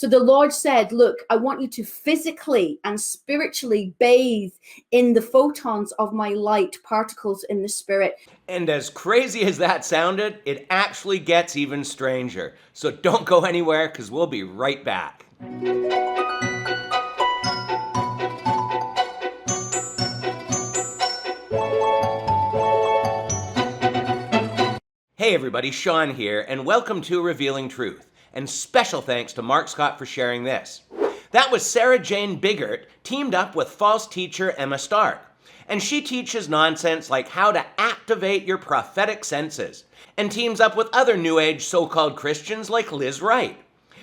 So the Lord said, look, I want you to physically and spiritually bathe in the photons of my light particles in the spirit. And as crazy as that sounded, it actually gets even stranger. So don't go anywhere, because we'll be right back. Hey everybody, Sean here, and welcome to Revealing Truth. And special thanks to Mark Scott for sharing this. That was Sarah Jane Biggart teamed up with false teacher Emma Stark. And she teaches nonsense like how to activate your prophetic senses, and teams up with other New Age so-called Christians like Liz Wright.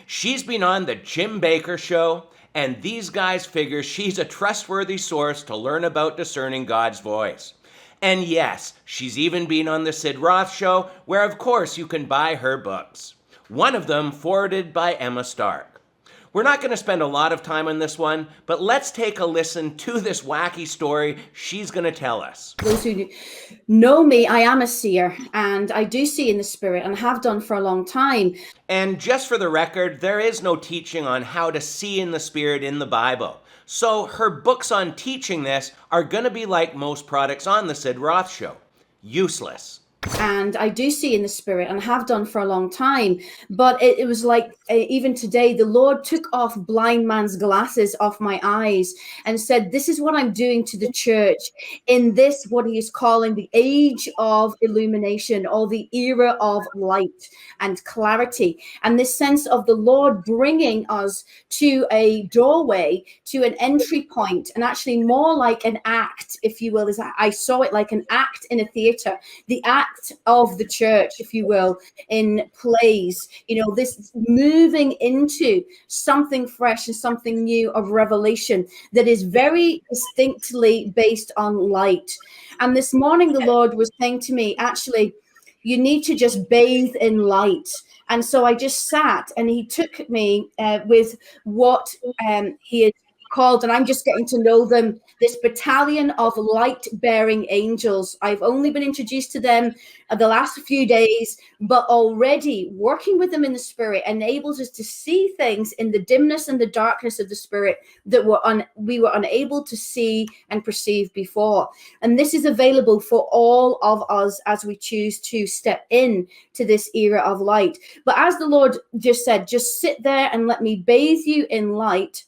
She's been on the Jim Bakker Show, and these guys figure she's a trustworthy source to learn about discerning God's voice. And yes, she's even been on the Sid Roth Show, where of course you can buy her books. One of them forwarded by Emma Stark. We're not going to spend a lot of time on this one, but let's take a listen to this wacky story she's going to tell us. Those who know me, I am a seer, and I do see in the spirit and have done for a long time. And just for the record, there is no teaching on how to see in the spirit in the Bible. So her books on teaching this are going to be like most products on the Sid Roth Show. Useless. And I do see in the spirit and have done for a long time. But it was like, even today, the Lord took off blind man's glasses off my eyes and said, this is what I'm doing to the church in this, what he is calling the age of illumination, or the era of light and clarity. And this sense of the Lord bringing us to a doorway, to an entry point, and actually more like an act, if you will. Is I saw it like an act in a theater, the act of the church, if you will, in plays, this moving into something fresh and something new of revelation that is very distinctly based on light. And this morning, the Lord was saying to me, actually, you need to just bathe in light. And so I just sat, and he took me with what he had called, and I'm just getting to know them, this battalion of light-bearing angels. I've only been introduced to them the last few days, but already working with them in the spirit enables us to see things in the dimness and the darkness of the spirit that we were unable to see and perceive before. And this is available for all of us as we choose to step in to this era of light. But as the Lord just said, just sit there and let me bathe you in light.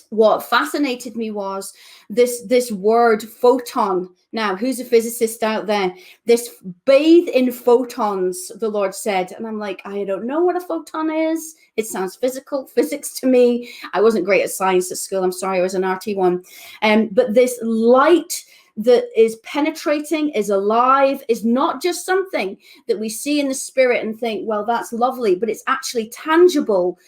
What fascinated me was this word photon. Now, who's a physicist out there? This bathe in photons, the Lord said. And I'm like, I don't know what a photon is. It sounds physics to me. I wasn't great at science at school. I'm sorry, I was an RT one. But this light that is penetrating, is alive, is not just something that we see in the spirit and think, well, that's lovely, but it's actually tangible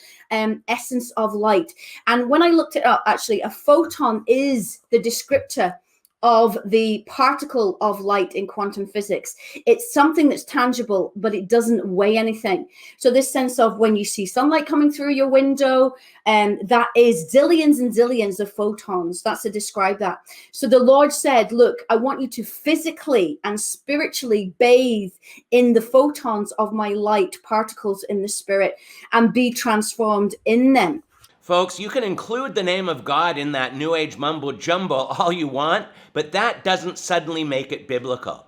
essence of light. And when I looked it up, actually, a photon is the descriptor of the particle of light in quantum physics. It's something that's tangible, but it doesn't weigh anything. So this sense of when you see sunlight coming through your window, that is zillions and zillions of photons. That's to describe that. So the Lord said, look, I want you to physically and spiritually bathe in the photons of my light particles in the spirit and be transformed in them. Folks, you can include the name of God in that New Age mumbo jumbo all you want, but that doesn't suddenly make it biblical.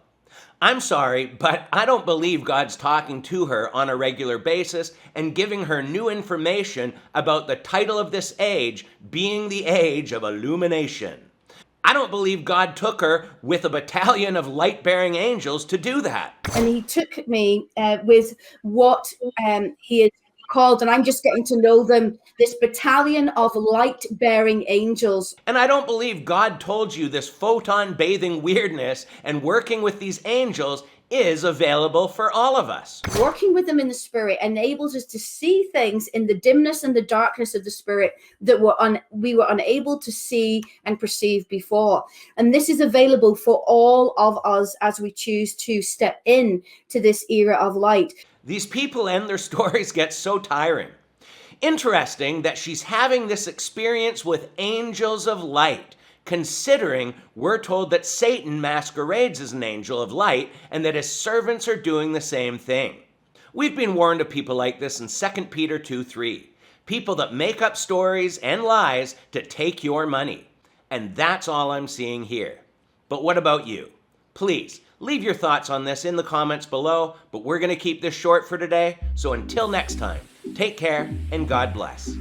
I'm sorry, but I don't believe God's talking to her on a regular basis and giving her new information about the title of this age being the age of illumination. I don't believe God took her with a battalion of light-bearing angels to do that. And he took me with what he had called, and I'm just getting to know them, this battalion of light-bearing angels. And I don't believe God told you this photon-bathing weirdness and working with these angels is available for all of us. Working with them in the spirit enables us to see things in the dimness and the darkness of the spirit that we were unable to see and perceive before. And this is available for all of us as we choose to step in to this era of light. These people and their stories get so tiring. Interesting that she's having this experience with angels of light, considering we're told that Satan masquerades as an angel of light and that his servants are doing the same thing. We've been warned of people like this in 2 Peter 2:3. People that make up stories and lies to take your money. And that's all I'm seeing here. But what about you? Please, leave your thoughts on this in the comments below, but we're going to keep this short for today. So until next time, take care and God bless.